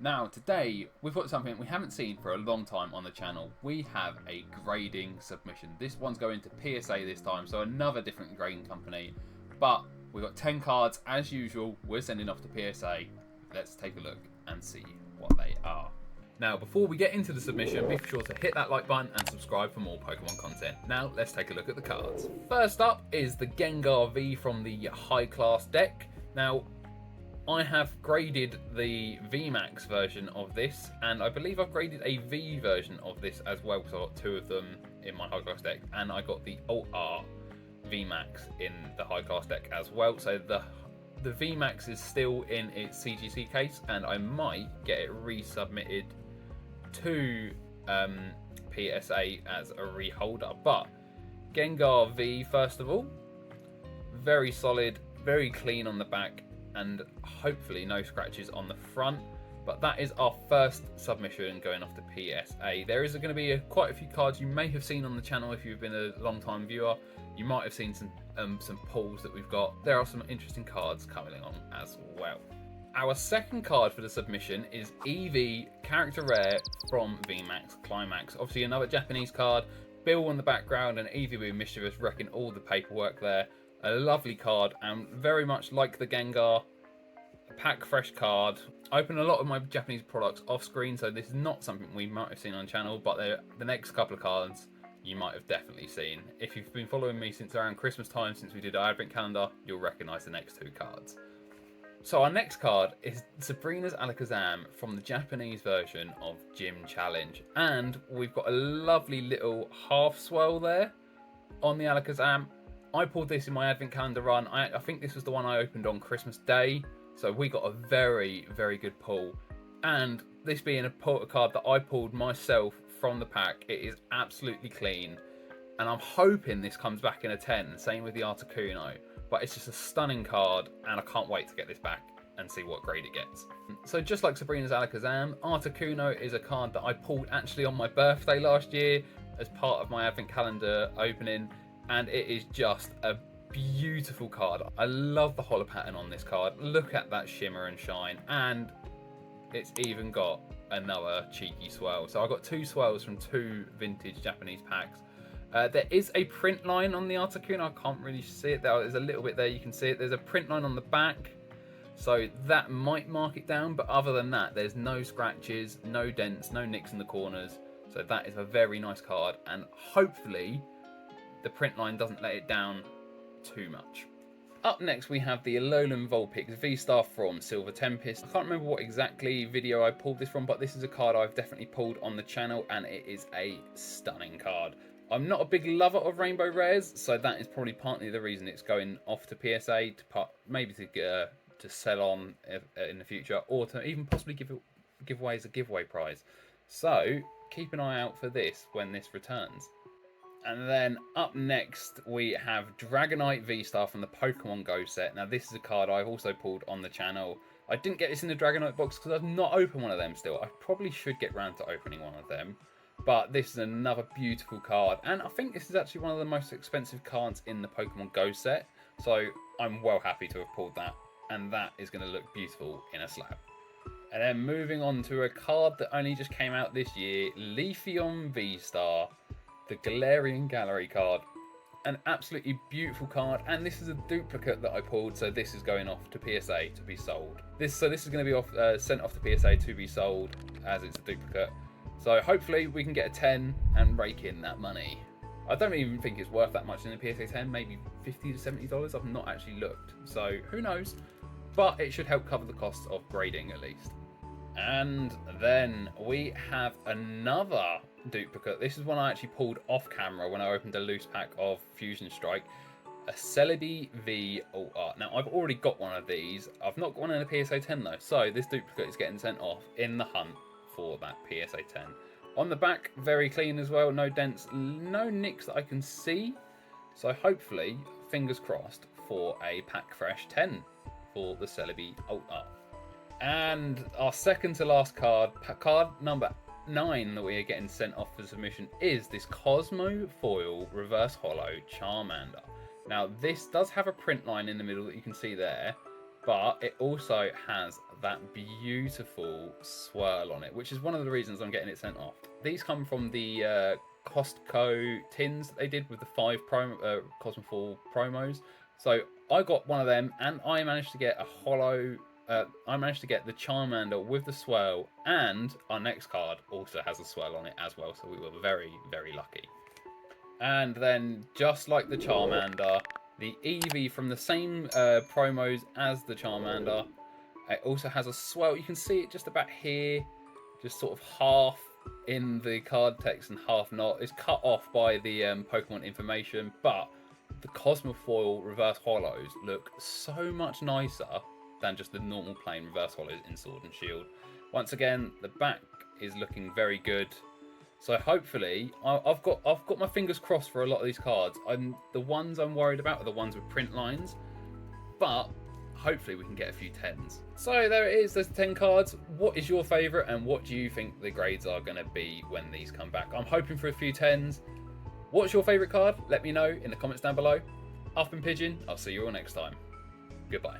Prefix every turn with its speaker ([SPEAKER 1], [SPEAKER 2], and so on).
[SPEAKER 1] Now today we've got something we haven't seen for a long time on the channel. We have a grading submission. This one's going to PSA this time, so another different grading company. But we've got 10 cards as usual. We're sending off to PSA. Let's take a look and see what they are. Now before we get into the submission, be sure to hit that like button and subscribe for more Pokemon content. Now let's take a look at the cards. First up is the Gengar V from the high class deck. Now I have graded the VMAX version of this, and I believe I've graded a V version of this as well, because I've got two of them in my high class deck, and I got the Alt Art VMAX in the high class deck as well. So the VMAX is still in its CGC case, and I might get it resubmitted to PSA as a reholder. But Gengar V, first of all, very solid, very clean on the back, and hopefully no scratches on the front. But that is our first submission going off to PSA. There is going to be quite a few cards you may have seen on the channel if you've been a long time viewer. You might have seen some pulls that we've got. There are some interesting cards coming along as well. Our second card for the submission is EV Character Rare from VMAX Climax. Obviously another Japanese card. Bill on the background and EV being mischievous, wrecking all the paperwork there. A lovely card, and very much like the Gengar, a pack fresh card. I open a lot of my Japanese products off screen, so this is not something we might have seen on channel, but the next couple of cards you might have definitely seen. If you've been following me since around Christmas time, since we did our advent calendar, you'll recognise the next two cards. So our next card is Sabrina's Alakazam from the Japanese version of Gym Challenge, and we've got a lovely little half swirl there on the Alakazam. I pulled this in my advent calendar run. I think this was the one I opened on Christmas Day. So we got a very, very good pull. And this being a card that I pulled myself from the pack, it is absolutely clean. And I'm hoping this comes back in a 10. Same with the Articuno. But it's just a stunning card, and I can't wait to get this back and see what grade it gets. So just like Sabrina's Alakazam, Articuno is a card that I pulled actually on my birthday last year as part of my advent calendar opening. And it is just a beautiful card. I love the holo pattern on this card. Look at that shimmer and shine, and it's even got another cheeky swirl. So I got two swirls from two vintage Japanese packs. There is a print line on the Articuno. I can't really see it. There's a little bit there, you can see it. There's a print line on the back, so that might mark it down, but other than that, there's no scratches, no dents, no nicks in the corners. So that is a very nice card, and hopefully the print line doesn't let it down too much. Up next we have the Alolan Vulpix V-Star from Silver Tempest. I can't remember what exactly video I pulled this from, but this is a card I've definitely pulled on the channel, and it is a stunning card. I'm not a big lover of Rainbow Rares, so that is probably partly the reason it's going off to PSA, maybe to sell on in the future, or to even possibly give away as a giveaway prize. So keep an eye out for this when this returns. And then up next we have Dragonite V-Star from the Pokemon Go set. Now this is a card I've also pulled on the channel. I didn't get this in the Dragonite box because I've not opened one of them still. I probably should get round to opening one of them. But this is another beautiful card. And I think this is actually one of the most expensive cards in the Pokemon Go set. So I'm well happy to have pulled that. And that is going to look beautiful in a slab. And then moving on to a card that only just came out this year. Leafeon V-Star. The Galarian Gallery card. An absolutely beautiful card, and this is a duplicate that I pulled, so this is going off to PSA to be sold. This is going to be sent off to PSA to be sold, as it's a duplicate. So hopefully we can get a 10 and rake in that money. I don't even think it's worth that much in a PSA 10, maybe $50 to $70. I've not actually looked, so who knows. But it should help cover the costs of grading at least. And then we have another duplicate. This is one I actually pulled off camera when I opened a loose pack of Fusion Strike. A Celebi V Alt Art. Now I've already got one of these. I've not got one in a PSA 10 though. So this duplicate is getting sent off in the hunt for that PSA 10. On the back, very clean as well. No dents, no nicks that I can see. So hopefully, fingers crossed, for a pack fresh 10 for the Celebi Alt Art. And our second to last card number 9 that we are getting sent off for submission is this Cosmo Foil Reverse Holo Charmander. Now this does have a print line in the middle that you can see there, but it also has that beautiful swirl on it, which is one of the reasons I'm getting it sent off. These come from the Costco tins that they did with the 5 Cosmofall promos. So I got one of them, and I managed to get a holo. I managed to get the Charmander with the swirl, and our next card also has a swirl on it as well. So we were very, very lucky. And then, just like the Charmander, the Eevee from the same promos as the Charmander, it also has a swirl. You can see it just about here, just sort of half in the card text and half not. It's cut off by the Pokemon information, but the Cosmofoil reverse holos look so much nicer than just the normal plain reverse holos in Sword and Shield. Once again, the back is looking very good. So hopefully, I've got my fingers crossed for a lot of these cards. The ones I'm worried about are the ones with print lines, but hopefully we can get a few 10s. So there it is, there's 10 cards. What is your favourite, and what do you think the grades are going to be when these come back? I'm hoping for a few 10s. What's your favourite card? Let me know in the comments down below. I've been Pigeon. I'll see you all next time. Goodbye.